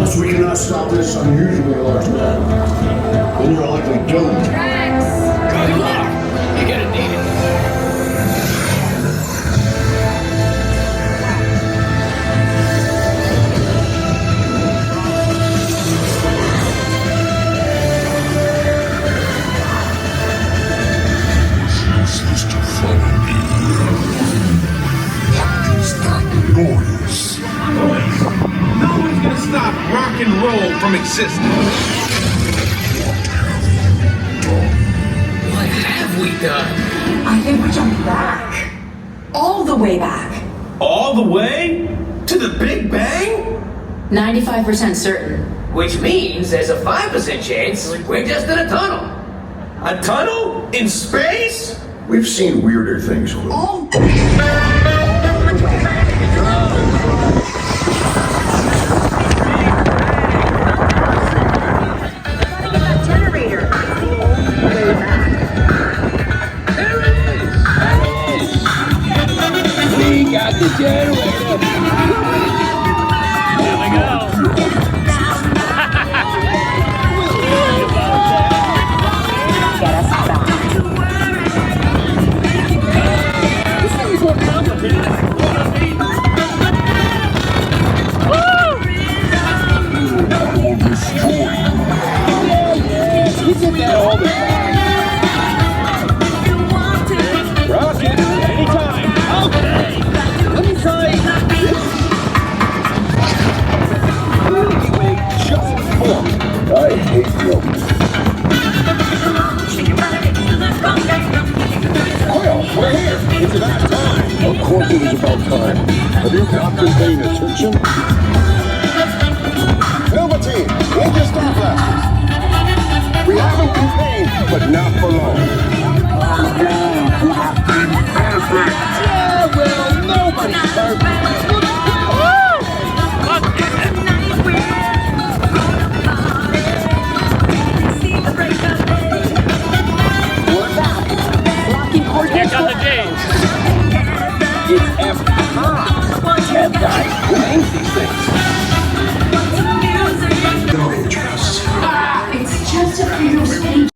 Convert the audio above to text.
Unless we cannot stop this unusually large man, then you're likely doomed. Good luck. You're gonna need it. Useless to follow me. What is that noise? No one's gonna stop rock and roll from existing. What have we done? I think we jumped back. All the way back. All the way to the Big Bang? 95% certain. Which means there's a 5% chance we're just in a tunnel. A tunnel in space? We've seen weirder things, Quill. All generator. We got the generator. Here we go. Get us back. This thing is more complicated. I will destroy you. We did that all the time. Rocket, anytime. Okay. Let me try this. Milky Way just formed. I hate milk. Quill, we're here. It's about time. Of course it is about time. Have you not been paying attention? Nova Team, take your star blasters. We haven't contained